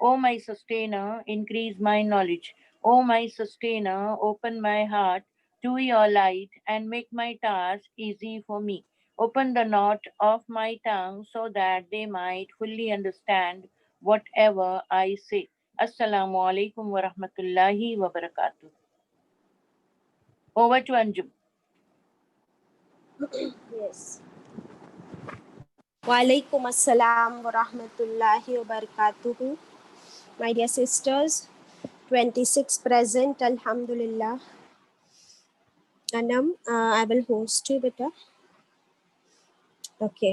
O my sustainer, increase my knowledge. O my sustainer, open my heart to your light and make my task easy for me. Open the knot of my tongue so that they might fully understand whatever I say. Assalamu alaikum wa rahmatullahi wa barakatuh. Over to Anjum. Yes. Walaikum assalam wa rahmatullahi wa barakatuhu. My dear sisters, 26 present, alhamdulillah. Anam, I will host you, beta. Okay.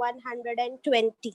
120।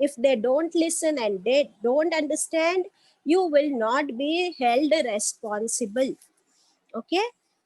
If they don't listen and they don't understand, you will not be held responsible. Okay?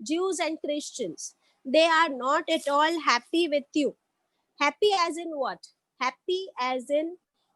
Jews and Christians, they are not at all happy with you. Happy as in what? Happy as in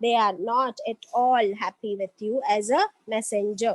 They are not at all happy with you as a messenger.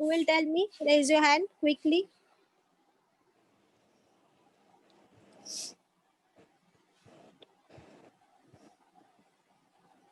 Who will tell me? Raise your hand quickly.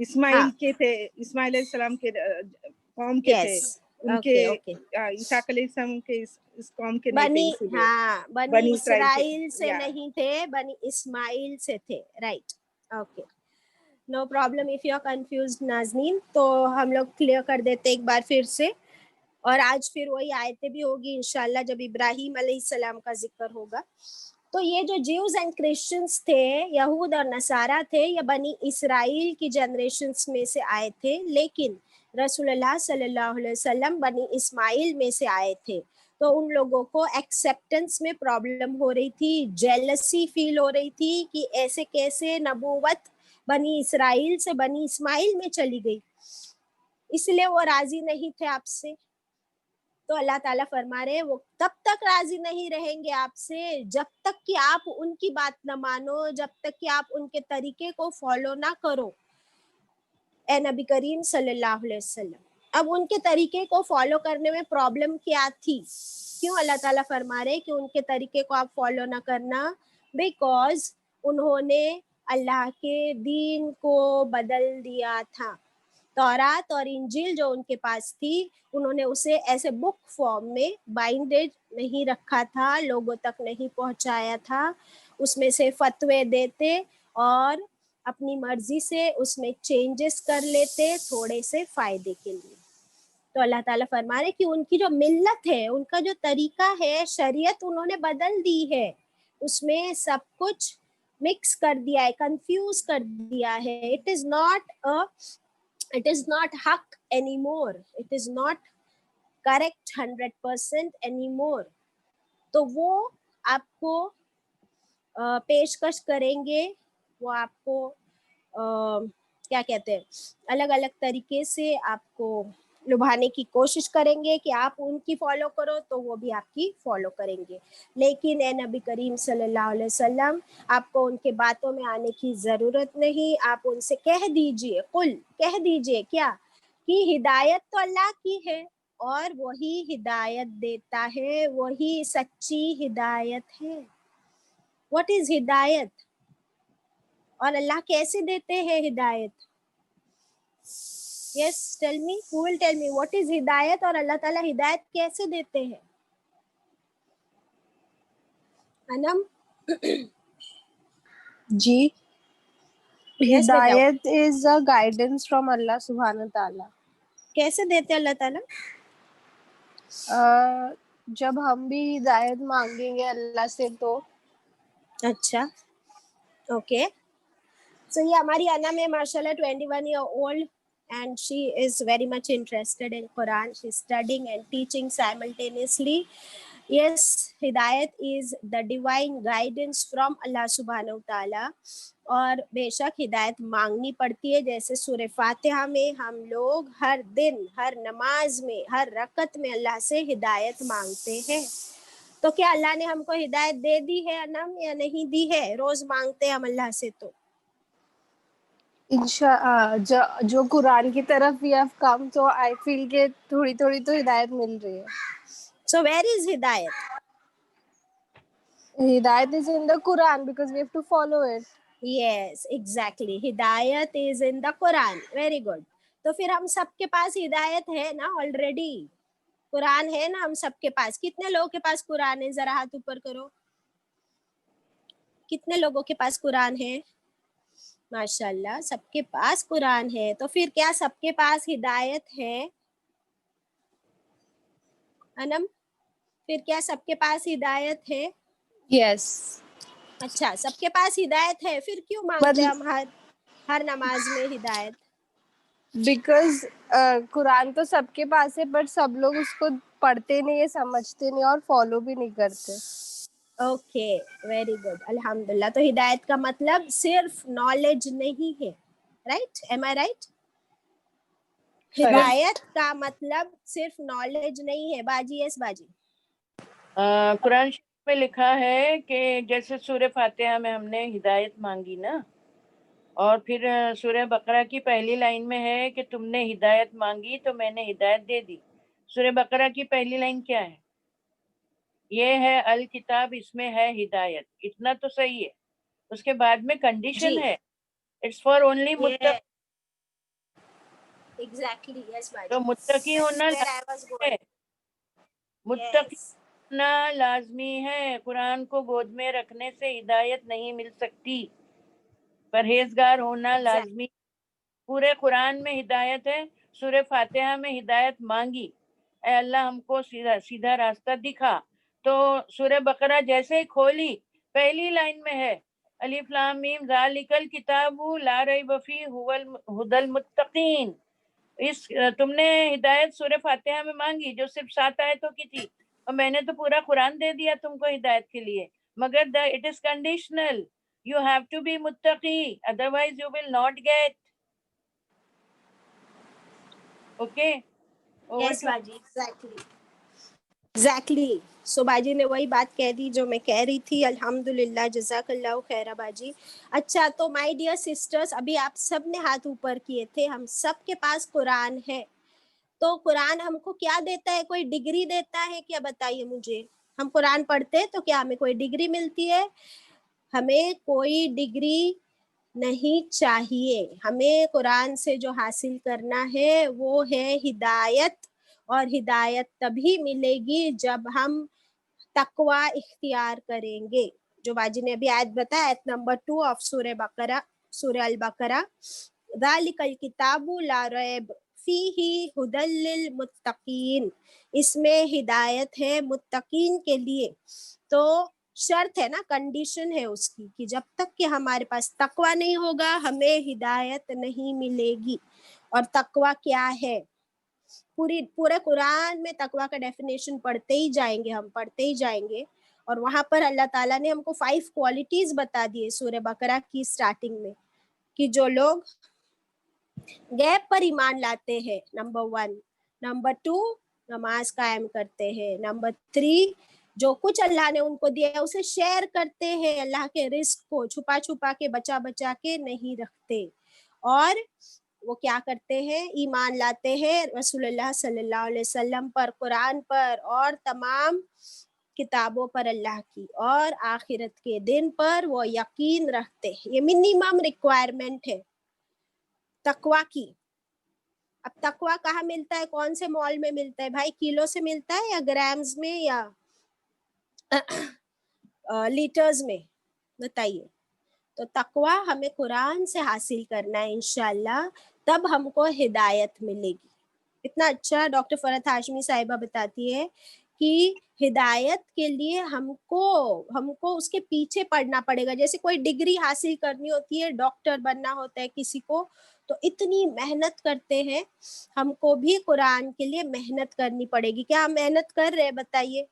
اسماعیل کے تھے, اسماعیل علیہ السلام کے قوم کے تھے, Yes. ان کے Okay. اسحاق علیہ السلام کے اس قوم کے نہیں تھے, بنی اسی لیے ہاں بنی بنی اسرائیل کے اسرائیل سے یا نہیں تھے, بنی اسماعیل سے تھے. Right. Okay, no problem if you are confused ناظرین. تو ہم لوگ کلیئر کر دیتے ایک بار پھر سے, اور آج پھر وہی آیتیں بھی ہوگی انشاءاللہ جب ابراہیم علیہ السلام کا ذکر ہوگا. تو یہ جو جیوز اینڈ کرسچنس تھے, یہود اور نصارہ تھے, یہ بنی اسرائیل کی جنریشنز میں سے آئے تھے, لیکن رسول اللہ صلی اللہ علیہ وسلم بنی اسماعیل میں سے آئے تھے. تو ان لوگوں کو ایکسیپٹنس میں پرابلم ہو رہی تھی, جیلسی فیل ہو رہی تھی کہ ایسے کیسے نبوت بنی اسرائیل سے بنی اسماعیل میں چلی گئی, اس لیے وہ راضی نہیں تھے آپ سے. تو اللہ تعالیٰ فرما رہے وہ تب تک راضی نہیں رہیں گے آپ سے جب تک کہ آپ ان کی بات نہ مانو, جب تک کہ آپ ان کے طریقے کو فالو نہ کرو. اے نبی کریم صلی اللہ علیہ وسلم, اب ان کے طریقے کو فالو کرنے میں پرابلم کیا تھی؟ کیوں اللہ تعالیٰ فرما رہے کہ ان کے طریقے کو آپ فالو نہ کرنا؟ بیکاز انہوں نے اللہ کے دین کو بدل دیا تھا. تورات اور انجیل جو ان کے پاس تھی, انہوں نے اسے ایسے بک فارم میں بائنڈڈ نہیں رکھا تھا, لوگوں تک نہیں پہنچایا تھا. اس میں سے فتوے دیتے اور اپنی مرضی سے اس میں چینجز کر لیتے تھوڑے سے فائدے کے لیے. تو اللہ تعالیٰ فرما رہے کہ ان کی جو ملت ہے, ان کا جو طریقہ ہے, شریعت انہوں نے بدل دی ہے, اس میں سب کچھ مکس کر دیا ہے, کنفیوز کر دیا ہے. It is not haq anymore. It is not correct 100% anymore. تو وہ آپ کو پیشکش کریں گے, وہ آپ کو کیا کہتے ہیں, الگ الگ طریقے سے آپ کو لبھانے کی کوشش کریں گے کہ آپ ان کی فالو کرو, تو وہ بھی آپ کی فالو کریں گے. لیکن اے نبی کریم صلی اللہ علیہ وسلم, آپ کو ان کے باتوں میں آنے کی ضرورت نہیں. آپ ان سے کہہ دیجئے, قل کہہ دیجئے کیا, کہ ہدایت تو اللہ کی ہے اور وہی ہدایت دیتا ہے, وہی سچی ہدایت ہے. What is ہدایت, اور اللہ کیسے دیتے ہیں ہدایت؟ Yes, tell me, who will tell me what is ہدایت, اور اللہ تعالیٰ ہدایت کیسے دیتے ہیں؟ انم جی, Yes, بیٹا, ہدایت از a guidance from اللہ سبحانہ تعالیٰ. کیسے دیتے اللہ تعالیٰ؟ جب ہم بھی ہدایت مانگیں گے اللہ سے تو. اچھا, اوکے. سو یہ ہماری انم ہے, ماشاء اللہ 21 year old, and she is very much interested in Quran. She is studying and teaching simultaneously. Yes, hidayat is the divine guidance from Allah subhanahu wa ta'ala. اور بے شک ہدایت مانگنی پڑتی ہے, جیسے سورہ فاتحہ میں ہم لوگ ہر دن, ہر نماز میں, ہر رکعت میں اللہ سے ہدایت مانگتے ہیں. تو کیا اللہ نے ہم کو ہدایت دے دی ہے انم, یا نہیں دی ہے؟ روز مانگتے ہیں ہم اللہ سے. تو جو قرآن کی طرف وی ہیو کم, تو آئی فیل کہ تھوڑی تھوڑی تو ہدایت مل رہی ہے. سو ویئر از ہدایت؟ ہدایت از ان دا قرآن because we have to follow it. Yes exactly, ہدایت از ان دا قرآن. Very good. تو پھر ہم سب کے پاس ہدایت ہے نا آلریڈی, قرآن ہے نا ہم سب کے پاس. کتنے لوگوں کے پاس قرآن ہے, ذرا ہاتھ اوپر کرو, کتنے لوگوں کے پاس قرآن ہے؟ ماشاء اللہ سب کے پاس قرآن ہے. تو پھر کیا سب کے پاس ہدایت ہے انم؟ پھر کیا سب کے پاس ہدایت ہے؟ یس. اچھا, سب کے پاس ہدایت ہے, پھر کیوں مانگتے ہم ہر نماز میں ہدایت؟ بیکاز قرآن تو سب کے پاس ہے, بٹ سب لوگ اس کو پڑھتے نہیں ہے, سمجھتے نہیں اور فالو بھی نہیں کرتے. اوکے, ویری گڈ, الحمدللہ. تو ہدایت کا مطلب صرف نالج نہیں ہے, رائٹ؟ ایم آئی رائٹ؟ ہدایت کا مطلب صرف نالج نہیں ہے. باجی, یس باجی. قرآن شریف میں لکھا ہے کہ جیسے سورہ فاتحہ میں ہم نے ہدایت مانگی نا, اور پھر سورہ بقرہ کی پہلی لائن میں ہے کہ تم نے ہدایت مانگی تو میں نے ہدایت دے دی. سورہ بقرہ کی پہلی لائن کیا ہے؟ یہ ہے الکتاب, اس میں ہے ہدایت. اتنا تو صحیح ہے. اس کے بعد میں کنڈیشن ہے, اٹس فار اونلی متقین. exactly, yes تو Baji. متقی ہونا That's where I was لازمی ہے، going. متقی Yes. ہونا لازمی ہے. قرآن کو گود میں رکھنے سے ہدایت نہیں مل سکتی، پرہیزگار ہونا Exactly. لازمی. پورے قرآن میں ہدایت ہے، سورہ فاتحہ میں ہدایت مانگی، اے اللہ ہم کو سیدھا سیدھا راستہ دکھا. تو سورہ بقرہ جیسے ہی کھولی پہلی لائن میں ہے الف لام میم ذالک الکتاب لا ریب فیہ ھدی المتقین. تم نے ہدایت سورہ فاتحہ میں مانگی جو صرف 7 آیتوں کی تھی، اور میں نے تو پورا قرآن دے دیا تم کو ہدایت کے لیے، مگر it is conditional. You have to be متقی otherwise you will not get. Okay over Yes to. Baji, exactly. Exactly. So باجی نے وہی بات کہہ دی جو میں کہہ رہی تھی. الحمدللہ، جزاک اللہ خیر باجی. اچھا تو مائی ڈیئر سسٹرز، ابھی آپ سب نے ہاتھ اوپر کیے تھے. ہم سب کے پاس قرآن ہے، تو قرآن ہم کو کیا دیتا ہے؟ کوئی ڈگری دیتا ہے کیا؟ بتائیے مجھے. ہم قرآن پڑھتے ہیں تو کیا ہمیں کوئی ڈگری ملتی ہے؟ ہمیں کوئی ڈگری نہیں چاہیے. ہمیں قرآن سے جو حاصل کرنا ہے وہ ہے ہدایت، اور ہدایت تبھی ملے گی جب ہم تقوی اختیار کریں گے. جو باجی نے ابھی آیت بتایا، آیت نمبر 2 آف سورہ بقرہ، سورہ البقرہ، ذالک الکتاب لا ریب فیہ ھدی للمتقین. اس میں ہدایت ہے متقین کے لیے. تو شرط ہے نا، کنڈیشن ہے اس کی کہ جب تک کہ ہمارے پاس تقوی نہیں ہوگا ہمیں ہدایت نہیں ملے گی. اور تقوی کیا ہے؟ پورے قرآن میں تقوی کا ڈیفینیشن پڑھتے ہی جائیں گے، ہم پڑھتے ہی جائیں گے. اور وہاں پر اللہ تعالیٰ نے ہم کو 5 کوالٹیز بتا دیے سورہ بقرہ کی سٹارٹنگ میں، کہ جو لوگ غیب پر ایمان لاتے ہیں، نمبر 1. نمبر 2 نماز قائم کرتے ہیں. نمبر 3 جو کچھ اللہ نے ان کو دیا ہے اسے شیئر کرتے ہیں، اللہ کے رزق کو چھپا چھپا کے بچا بچا کے نہیں رکھتے. اور وہ کیا کرتے ہیں؟ ایمان لاتے ہیں رسول اللہ صلی اللہ علیہ وسلم پر، قرآن پر، اور تمام کتابوں پر اللہ کی، اور آخرت کے دن پر وہ یقین رکھتے ہیں. یہ منیمم ریکوائرمنٹ ہے تقوی کی. اب تقوی کہاں ملتا ہے؟ کون سے مال میں ملتا ہے بھائی؟ کلو سے ملتا ہے یا گرامز میں یا لیٹرز میں؟ بتائیے. تو تقوی ہمیں قرآن سے حاصل کرنا ہے انشاءاللہ، تب ہم کو ہدایت ملے گی. اتنا اچھا ڈاکٹر فرحت ہاشمی صاحبہ بتاتی ہے کہ ہدایت کے لیے ہم کو اس کے پیچھے پڑھنا پڑے گا. جیسے کوئی ڈگری حاصل کرنی ہوتی ہے، ڈاکٹر بننا ہوتا ہے کسی کو، تو اتنی محنت کرتے ہیں. ہم کو بھی قرآن کے لیے محنت کرنی پڑے گی. کیا ہم محنت کر رہے ہیں؟ بتائیے.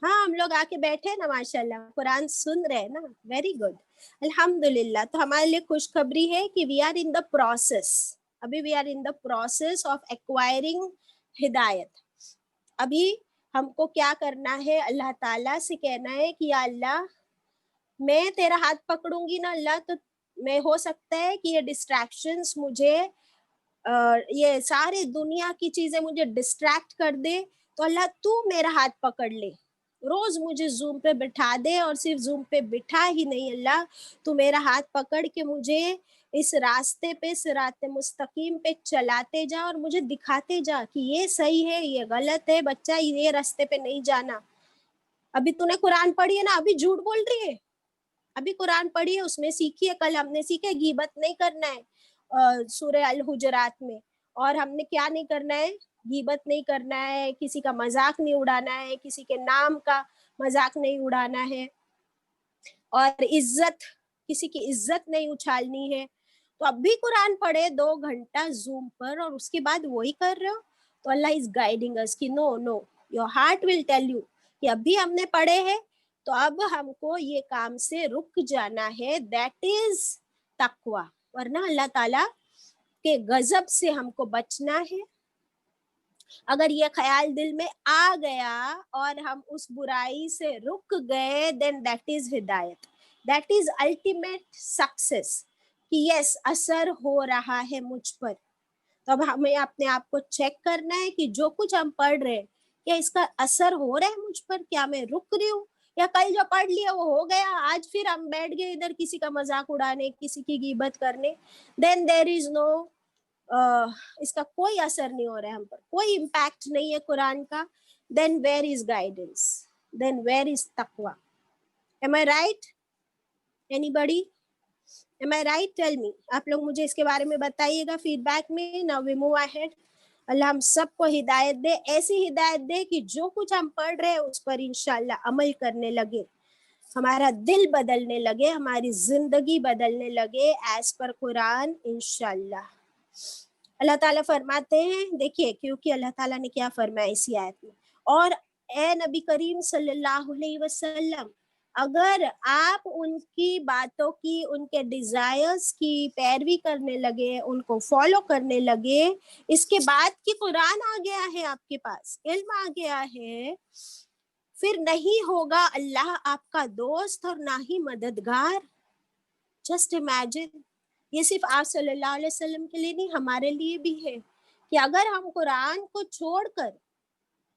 ہاں ہم لوگ آ کے بیٹھے نا ماشاءاللہ، قرآن سن رہے نا. ویری گڈ، الحمدللہ. تو ہمارے لیے خوشخبری ہے کہ وی آر ان دا پروسیس. ابھی we are in the process of acquiring ہدایت. ابھی ہم کو کیا کرنا ہے؟ اللہ تعالیٰ سے کہنا ہے کہ یا اللہ میں تیرا ہاتھ پکڑوں گی نا اللہ، تو میں ہو سکتا ہے کہ یہ ڈسٹریکشنز مجھے یہ ساری دنیا کی چیزیں مجھے ڈسٹریکٹ کر دے، تو اللہ تو میرا ہاتھ پکڑ لے. روز مجھے زوم پہ بٹھا دے، اور صرف زوم پہ بٹھا ہی نہیں اللہ، تو میرا ہاتھ پکڑ کے مجھے اس راستے پہ، صراط مستقیم پہ چلاتے جا، اور مجھے دکھاتے جا کہ یہ صحیح ہے، یہ غلط ہے، بچہ یہ راستے پہ نہیں جانا. ابھی تو نے قرآن پڑھی ہے نا، ابھی جھوٹ بول رہی ہے. ابھی قرآن پڑھی ہے، اس میں سیکھی ہے. کل ہم نے سیکھے غیبت نہیں کرنا ہے سورہ الحجرات میں. اور ہم نے کیا نہیں کرنا ہے؟ غیبت نہیں کرنا ہے، کسی کا مذاق نہیں اڑانا ہے، کسی کے نام کا مذاق نہیں اڑانا ہے، اور کسی کی عزت نہیں اچھالنی ہے. تو اب بھی قرآن پڑھے 2 گھنٹہ زوم پر، اور اس کے بعد وہی کر رہے ہو، تو اللہ از گائیڈنگ اس کی know your heart will tell you کہ ابھی ہم نے پڑھے ہیں تو اب ہم کو یہ کام سے رک جانا ہے. دیٹ از تقوی. ورنہ اللہ تعالیٰ کے غضب سے ہم کو بچنا ہے. اگر یہ خیال دل میں آ گیا اور ہم اس برائی سے رک گئے، then that is ہدایت. that is ultimate success کہ یس اثر ہو رہا ہے مجھ پر. تو اب ہمیں اپنے آپ کو چیک کرنا ہے کہ جو کچھ ہم پڑھ رہے ہیں کیا اس کا اثر ہو رہا ہے مجھ پر؟ کیا میں رک رہی ہوں؟ یا کل جو پڑھ لیا وہ ہو گیا، آج پھر ہم بیٹھ گئے ادھر کسی کا مذاق اڑانے، کسی کی غیبت کرنے. then there is no اس کا کوئی اثر نہیں ہو رہا ہے ہم پر, کوئی امپیکٹ نہیں ہے قرآن کا, then where is guidance, then where is taqwa? Am I right? Anybody? Am I right? Tell me. آپ لوگ مجھے اس کے بارے میں بتائیے گا فیڈ بیک میں. Now we move ahead. اللہ ہم سب کو ہدایت دے, ایسی ہدایت دے کہ جو کچھ ہم پڑھ رہے ہیں اس پر انشاءاللہ عمل کرنے لگے, ہمارا دل بدلنے لگے, ہماری زندگی بدلنے لگے ایز پر قرآن انشاءاللہ. اللہ تعالیٰ فرماتے ہیں, دیکھیے کیونکہ اللہ تعالیٰ نے کیا فرمایا اسی آیت میں, اور اے نبی کریم صلی اللہ علیہ وسلم اگر آپ ان کی باتوں کی, ان کے ڈیزائرز کی پیروی کرنے لگے, ان کو فالو کرنے لگے, اس کے بعد کہ قرآن آ گیا ہے آپ کے پاس, علم آ گیا ہے, پھر نہیں ہوگا اللہ آپ کا دوست اور نہ ہی مددگار. جسٹ امیجن, یہ صرف آپ صلی اللہ علیہ وسلم کے لیے نہیں, ہمارے لیے بھی ہے کہ اگر ہم قرآن کو چھوڑ کر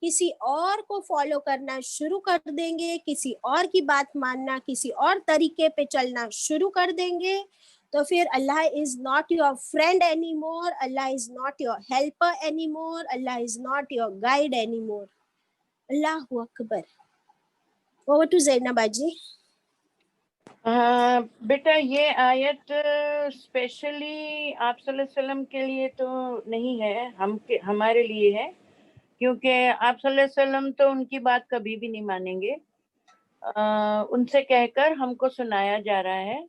کسی اور کو فالو کرنا شروع کر دیں گے, کسی اور کی بات ماننا, کسی اور طریقے پہ چلنا شروع کر دیں گے, تو پھر Allah is not your friend any more, Allah is not your helper any more, Allah is not your guide any more. اللہ اکبر. اوور ٹو زینب باجی. بیٹا یہ آیت اسپیشلی آپ صلی اللہ علیہ وسلم کے لیے تو نہیں ہے, ہمارے لیے ہے, کیونکہ آپ صلی اللہ علیہ وسلم تو ان کی بات کبھی بھی نہیں مانیں گے. ان سے کہہ کر ہم کو سنایا جا رہا ہے.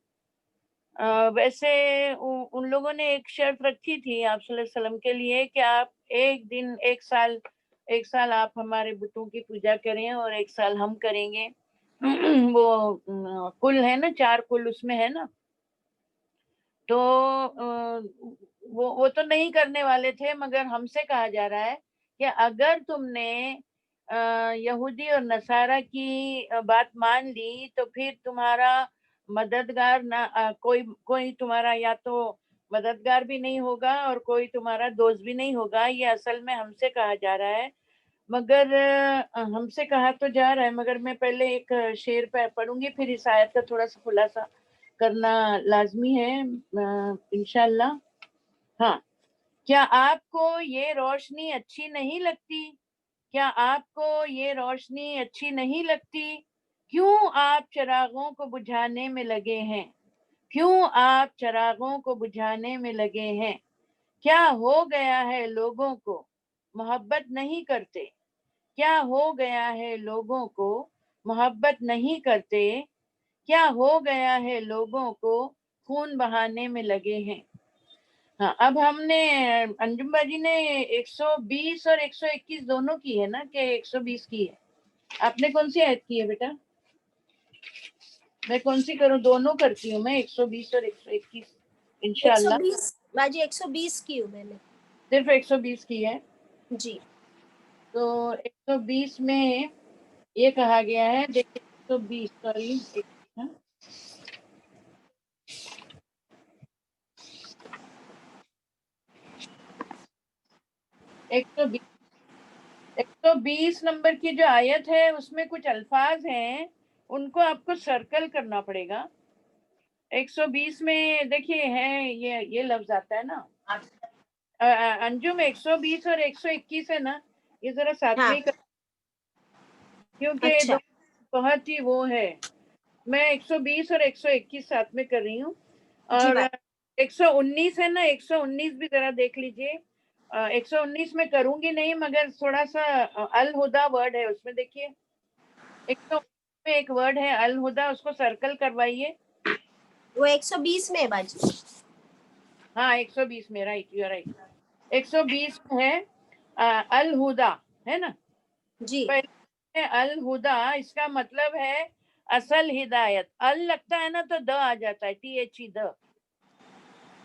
ویسے ان لوگوں نے ایک شرط رکھی تھی آپ صلی اللہ علیہ وسلم کے لیے کہ آپ ایک دن, ایک سال آپ ہمارے بتوں کی پوجا کریں اور ایک سال ہم کریں گے. وہ کل ہے نا, 4 کل اس میں ہے نا, تو وہ تو نہیں کرنے والے تھے, مگر ہم سے کہا جا رہا ہے کہ اگر تم نے یہودی اور نصارہ کی بات مان لی تو پھر تمہارا مددگار نہ کوئی تمہارا یا تو مددگار بھی نہیں ہوگا اور کوئی تمہارا دوست بھی نہیں ہوگا. یہ اصل میں ہم سے کہا جا رہا ہے, مگر ہم سے کہا تو جا رہا ہے, مگر میں پہلے ایک شعر پڑھوں گی, پھر اس آیت کا تھوڑا سا خلاصہ کرنا لازمی ہے انشاءاللہ. ہاں, کیا آپ کو یہ روشنی اچھی نہیں لگتی, کیا آپ کو یہ روشنی اچھی نہیں لگتی, کیوں آپ چراغوں کو بجھانے میں لگے ہیں, کیوں آپ چراغوں کو بجھانے میں لگے ہیں, کیا ہو گیا ہے لوگوں کو محبت نہیں کرتے, کیا ہو گیا ہے لوگوں کو محبت نہیں کرتے, کیا ہو گیا ہے لوگوں کو خون بہانے میں لگے ہیں. ہاں, اب ہم نے انجم باجی نے 120 اور 121 دونوں کی ہے نا, کہ 120 کی ہے, آپ نے کون سی آیت کی ہے بیٹا؟ میں کون سی کروں؟ دونوں کرتی ہوں میں, 120 اور 121 انشاءاللہ. 120 باجی 120 کی ہوں میں نے. صرف 120 کی ہے جی. تو 120 میں یہ کہا گیا ہے, دیکھیں 120 سوری 120 نمبر کی جو آیت ہے اس میں کچھ الفاظ ہیں, ان کو آپ کو سرکل کرنا پڑے گا. 120 میں دیکھیے ہے یہ لفظ آتا ہے نا انجم, 120 اور 121 ہے نا, یہ ذرا ساتھ میں ہی کیونکہ اچھا. بہت ہی وہ ہے. میں 120 اور 121 ساتھ میں کر رہی ہوں, جی اور بات. 119 ہے نا, 119 بھی ذرا دیکھ لیجئے. 119 میں کروں گی نہیں, مگر تھوڑا سا الہدا ورڈ ہے اس میں, دیکھیے 119 میں ایک ورڈ ہے الہدا, اس کو سرکل کروائیے. وہ 120 میں ہے باجی. ہاں 120 میں, رائٹ, یو آر رائٹ. 120 میں ہے الہدا, ہے نا. جی. پہلے الہدا, اس کا مطلب ہے اصل ہدایت. ال لگتا ہے نا تو د آ جاتا ہے, THE د,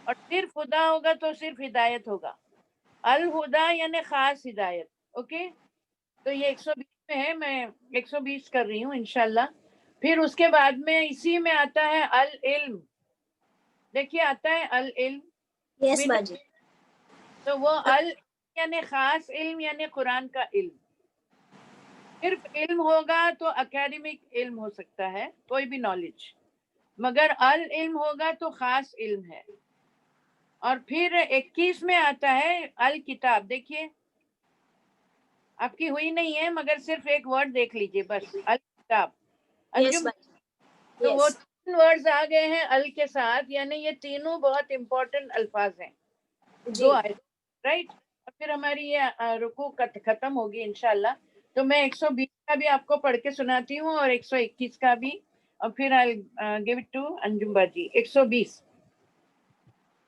اور صرف خدا ہوگا تو صرف ہدایت ہوگا. الہدا یعنی خاص ہدایت. اوکے, تو یہ 120 میں ہے, میں 120 کر رہی ہوں انشاءاللہ. پھر اس کے بعد میں اسی میں آتا ہے العلم, دیکھیے آتا ہے العلم. یس باجی. تو وہ یعنی خاص علم, یعنی قرآن کا علم. صرف علم ہوگا تو اکیڈمک علم ہو سکتا ہے, کوئی بھی نالج, مگر العلم ہوگا تو خاص علم ہے. اور پھر 21 میں آتا ہے الکتاب. دیکھیے آپ کی ہوئی نہیں ہے مگر صرف ایک ورڈ دیکھ لیجئے بس, الکتاب. Yes, انجم bhai. تو وہ Yes. 3 ورڈز آ گئے ہیں ال کے ساتھ, یعنی یہ تینوں بہت امپورٹنٹ الفاظ ہیں. 2 جی. آئے رائٹ. اور پھر ہماری یہ رکوع ختم ہوگی انشاءاللہ. تو میں 120 کا بھی آپ کو پڑھ کے سناتی ہوں اور 121 کا بھی, اور پھر I'll give it to انجم باجی. 120.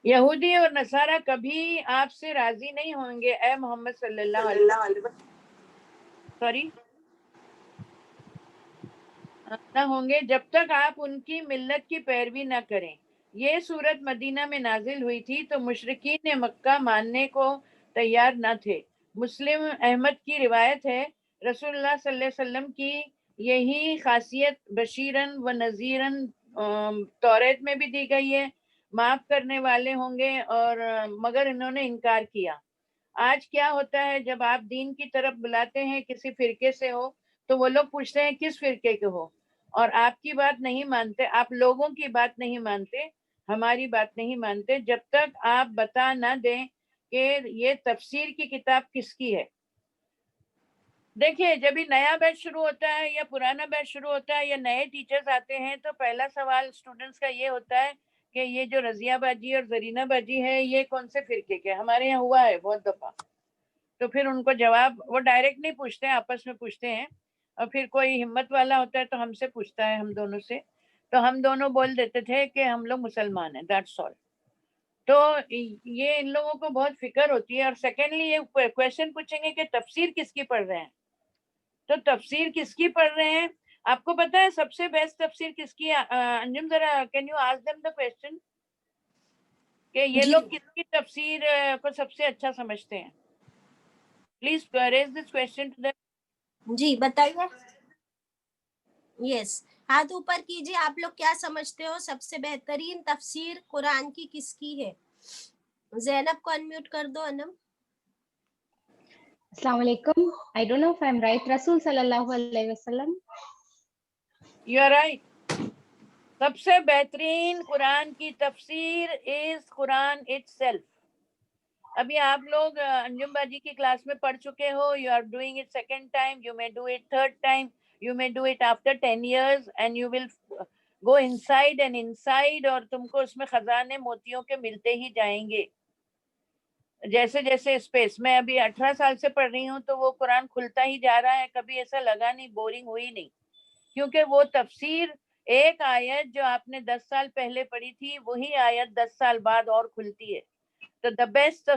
یہودی اور نصارہ کبھی آپ سے راضی نہیں ہوں گے اے محمد صلی اللہ علیہ وسلم, سوری نہ ہوں گے جب تک آپ ان کی ملت کی پیروی نہ کریں. یہ صورت مدینہ میں نازل ہوئی تھی تو مشرکین مکہ ماننے کو تیار نہ تھے. مسلم احمد کی روایت ہے رسول اللہ صلی اللہ علیہ وسلم کی یہی خاصیت بشیرن و نذیرن توریت میں بھی دی گئی ہے, معاف کرنے والے ہوں گے اور مگر انہوں نے انکار کیا. آج کیا ہوتا ہے جب آپ دین کی طرف بلاتے ہیں کسی فرقے سے ہو تو وہ لوگ پوچھتے ہیں کس فرقے کے ہو, اور آپ کی بات نہیں مانتے, آپ لوگوں کی بات نہیں مانتے, ہماری بات نہیں مانتے جب تک آپ بتا نہ دیں کہ یہ تفسیر کی کتاب کس کی ہے. دیکھیے جب بھی نیا بیچ شروع ہوتا ہے یا پرانا بیچ شروع ہوتا ہے یا نئے ٹیچرز آتے ہیں تو پہلا سوال اسٹوڈنٹس کا یہ ہوتا ہے کہ یہ جو رضیہ باجی اور زرینہ باجی ہے یہ کون سے فرقے کے. ہمارے یہاں ہوا ہے بہت دفعہ. تو پھر ان کو جواب وہ ڈائریکٹ نہیں پوچھتے ہیں, آپس میں پوچھتے ہیں, اور پھر کوئی ہمت والا ہوتا ہے تو ہم سے پوچھتا ہے, ہم دونوں سے, تو ہم دونوں بول دیتے تھے کہ ہم لوگ مسلمان ہیں, دیٹس آل. تو یہ ان لوگوں کو بہت فکر ہوتی ہے. اور سیکنڈلی یہ کویشچن پوچھیں گے کہ تفسیر کس کی پڑھ رہے ہیں, تو تفسیر کس کی پڑھ رہے ہیں آپ کو پتا ہے سب سے بیسٹ تفسیر کس کی. انجم ذرا can you ask them the question کہ یہ جی. لوگ کس کی تفسیر کو سب سے اچھا سمجھتے ہیں. Please raise this question to them. جی بتائیے. یس, ہاتھ اوپر کیجیے. آپ لوگ کیا سمجھتے ہو سب سے بہترین تفسیر قرآن کی کس کی ہے؟ زینب کو انمیوٹ کر دو. انم. السلام علیکم. I don't know if I'm right. رسول صلی اللہ علیہ وسلم. You are right. سب سے بہترین قرآن کی تفسیر از قرآن itself. ابھی آپ لوگ انجم باجی کی کلاس میں پڑھ چکے ہو. You are doing it second time, you may do it third time, you may do it after 10 years and you will go inside and inside, اور تم کو اس میں خزانے موتیوں کے ملتے ہی جائیں گے جیسے جیسے اسپیس. میں ابھی 18 سال سے پڑھ رہی ہوں تو وہ قرآن کھلتا ہی جا رہا ہے, کبھی ایسا لگا نہیں, بورنگ ہوئی نہیں, کیونکہ وہ تفسیر ایک آیت جو آپ نے 10 سال پہلے پڑھی تھی وہی آیت 10 سال بعد اور کھلتی ہے. تو the best,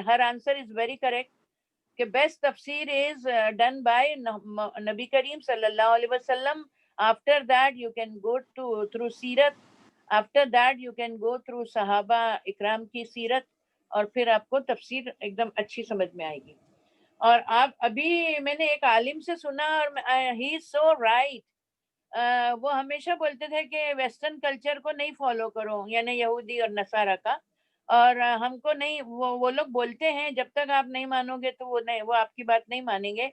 her answer is very correct, کہ best تفسیر is done by نبی کریم صلی اللہ علیہ وسلم. After that you can go through سیرت, after that you can go through صحابہ اکرام کی سیرت, اور پھر آپ کو تفسیر ایک دم اچھی سمجھ میں آئے گی. اور آپ ابھی میں نے ایک عالم سے سنا اور he is so right, وہ ہمیشہ بولتے تھے کہ ویسٹرن کلچر کو نہیں فالو کرو, یعنی یہودی اور نصارہ کا, اور ہم کو نہیں, وہ لوگ بولتے ہیں جب تک آپ نہیں مانو گے تو وہ آپ کی بات نہیں مانیں گے.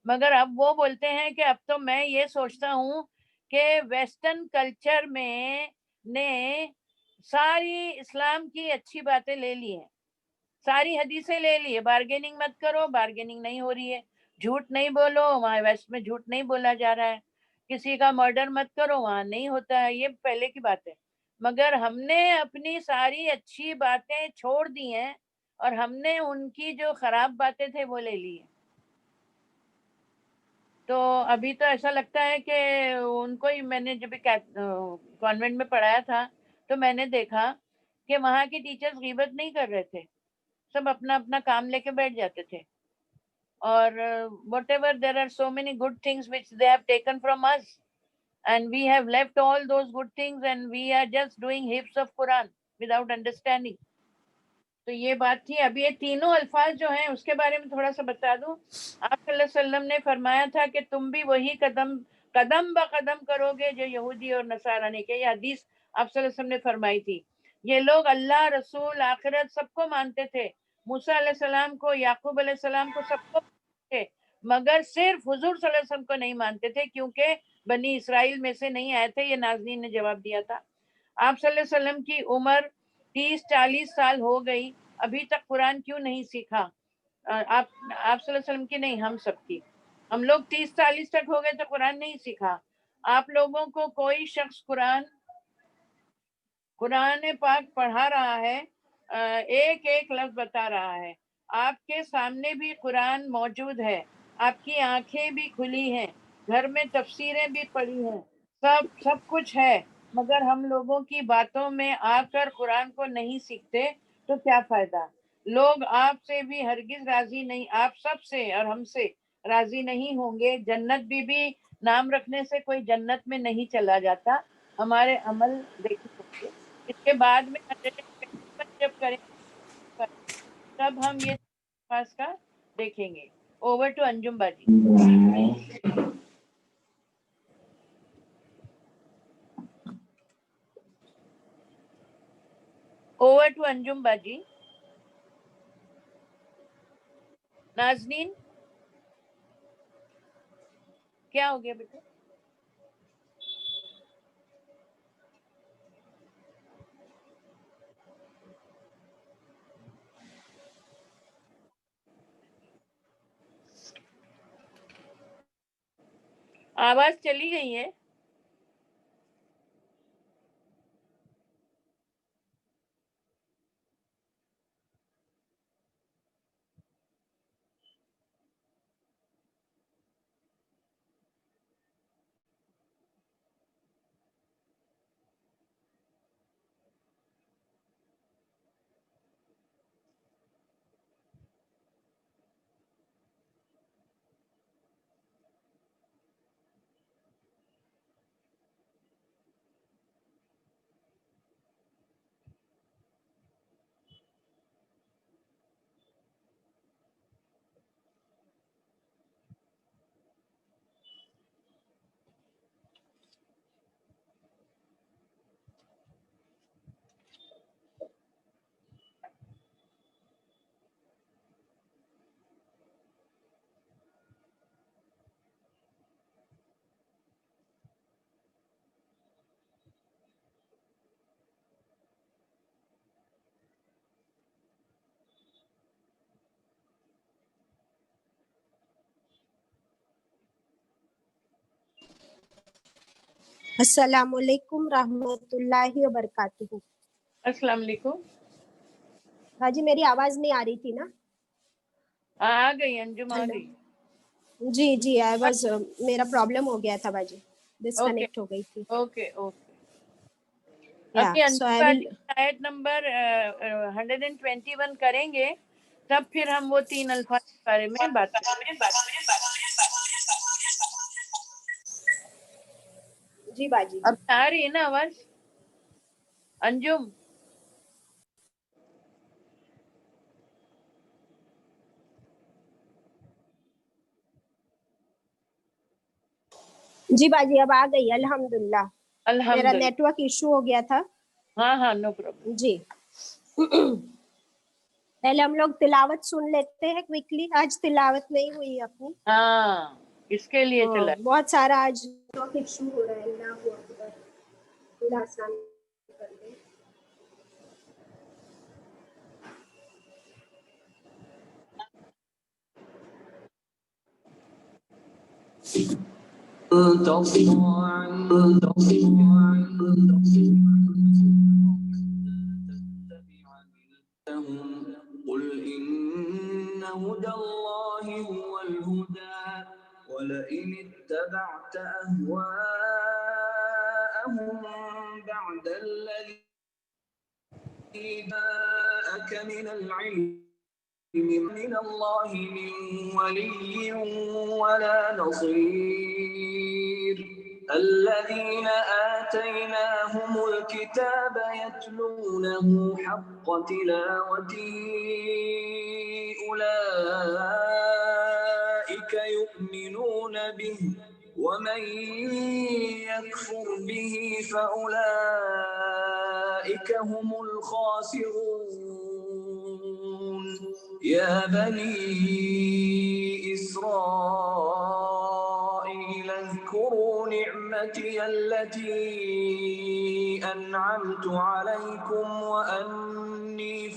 مگر اب وہ بولتے ہیں کہ اب تو میں یہ سوچتا ہوں کہ ویسٹرن کلچر میں نے ساری اسلام کی اچھی باتیں لے لی ہیں, ساری حدیثیں لے لی ہے. بارگیننگ مت کرو, بارگیننگ نہیں ہو رہی ہے. جھوٹ نہیں بولو, وہاں ویسٹ میں جھوٹ نہیں بولا جا رہا ہے. کسی کا مرڈر مت کرو, وہاں نہیں ہوتا ہے. یہ پہلے کی بات ہے. مگر ہم نے اپنی ساری اچھی باتیں چھوڑ دی ہیں اور ہم نے ان کی جو خراب باتیں تھے وہ لے لی ہیں. تو ابھی تو ایسا لگتا ہے کہ ان کو ہی, میں نے جب کانوینٹ میں پڑھایا تھا تو میں نے دیکھا کہ وہاں کے ٹیچرز غیبت نہیں کر رہے تھے, سب اپنا اپنا کام لے کے بیٹھ جاتے تھے. اور whatever, there are so many good things which they have taken from us and we have left all those good things and we are just doing hifz of Quran without understanding. تو یہ بات تھی. ابھی یہ تینوں الفاظ جو ہیں اس کے بارے میں تھوڑا سا بتا دوں. آپ صلی اللہ علیہ وسلم نے فرمایا تھا کہ تم بھی وہی قدم با قدم کرو گے جو یہودی اور نصارہ نے کیا. یہ حدیث آپ صلی اللہ علیہ وسلم نے فرمائی تھی. یہ لوگ اللہ, رسول, آخرت سب کو مانتے تھے, موسیٰ علیہ السلام کو, یعقوب علیہ السلام کو, سب کو مانتے تھے, مگر صرف حضور صلی اللہ علیہ وسلم کو نہیں مانتے تھے کیونکہ بنی اسرائیل میں سے نہیں آئے تھے. یہ نازنین نے جواب دیا تھا. آپ صلی اللہ علیہ وسلم کی عمر 30-40 سال ہو گئی، ابھی تک قرآن کیوں نہیں سیکھا؟ آپ صلی اللہ علیہ وسلم کی نہیں، ہم سب کی. ہم لوگ 30-40 تک ہو گئے تو قرآن نہیں سیکھا. آپ لوگوں کو کوئی شخص قرآن پاک پڑھا رہا ہے، ایک ایک لفظ بتا رہا ہے. آپ کے سامنے بھی قرآن موجود ہے، آپ کی آنکھیں بھی کھلی ہیں، گھر میں تفسیریں بھی پڑھی ہیں، سب کچھ ہے، مگر ہم لوگوں کی باتوں میں آ کر قرآن کو نہیں سیکھتے تو کیا فائدہ؟ لوگ آپ سے بھی ہرگز راضی نہیں، آپ سب سے اور ہم سے راضی نہیں ہوں گے. جنت بھی نام رکھنے سے کوئی جنت میں نہیں چلا جاتا. ہمارے عمل دیکھیں گے. اس کے بعد میں 121 جب کریں تب ہم یہ پاس کا دیکھیں گے. اوور ٹو انجم باجی. اوور ٹو انجم باجی. نازنین کیا ہو گیا بیٹا؟ آواز چلی گئی ہے. السلام علیکم رحمۃ اللہ وبرکاتہ. السلام علیکم. باجی میری آواز نہیں آ رہی تھی نا؟ آ گئی انجم، آ گئی. جی جی میرا پرابلم ہو گیا تھا باجی، اوکے ڈسکنیکٹ ہو گئی تھی. Okay okay. یا ابھی سو انجم آئی ول. باجی آیت نمبر 121 کریں گے، تب پھر ہم وہ 3 الفاظ کے بارے میں بات کریں. جی باجی. اب آ رہی ہے نا آواز انجم؟ جی باجی اب آ گئی الحمدللہ. میرا الحمدللہ. نیٹ ورک ایشو ہو گیا تھا. ہاں نو پرابلم. جی. پہلے ہم لوگ تلاوت سن لیتے ہیں کوئکلی. آج تلاوت نہیں ہوئی اپنی. ہاں اس کے لیے چلا. بہت سارا آج نیٹ ورک ایشو ہو رہا ہے. اللہ اکبر. اللہ آسان کر دے. قل إن هدى الله هو الهدى ولئن اتبعت أهواءهم بعد الذي جاءك من العلم من الله من ولي ولا نصير. الذين آتيناهم الكتاب يتلونه حق تلاوته أولئك يؤمنون به ومن يكفر به فأولئك هم الخاسرون. يا بني إسرائيل اذكروا نعمتي التي أنعمت عليكم وأن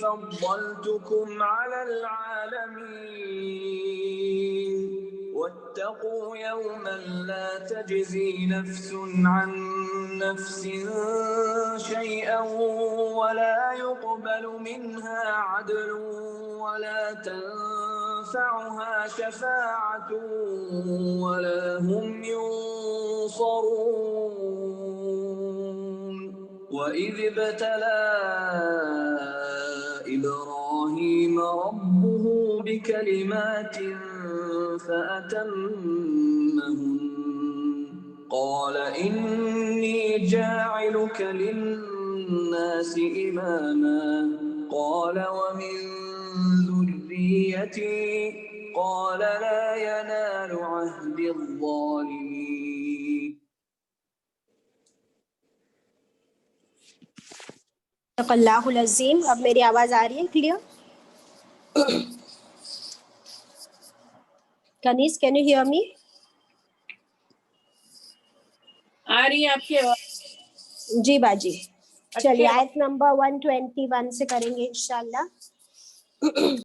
فضلتكم على العالمين واتقوا يوما لا تجزي نفس عن نفس شيئا ولا يقبل منها عدل ولا تنفعها شفاعة ولا هم ينصرون وإذ ابتلى إبراهيم ربه بكلمات فأتمهن قال إني جاعلك للناس إماما قال ومن ذريتي قال لا ينال عهد الظالمين. اللہ العظیم. اب میری آواز آ رہی ہے clear? Kaneez can you hear me? آ رہی ہے آپ کی آواز؟ جی باجی. چلیے آیت نمبر 121 سے کریں گے انشاءاللہ.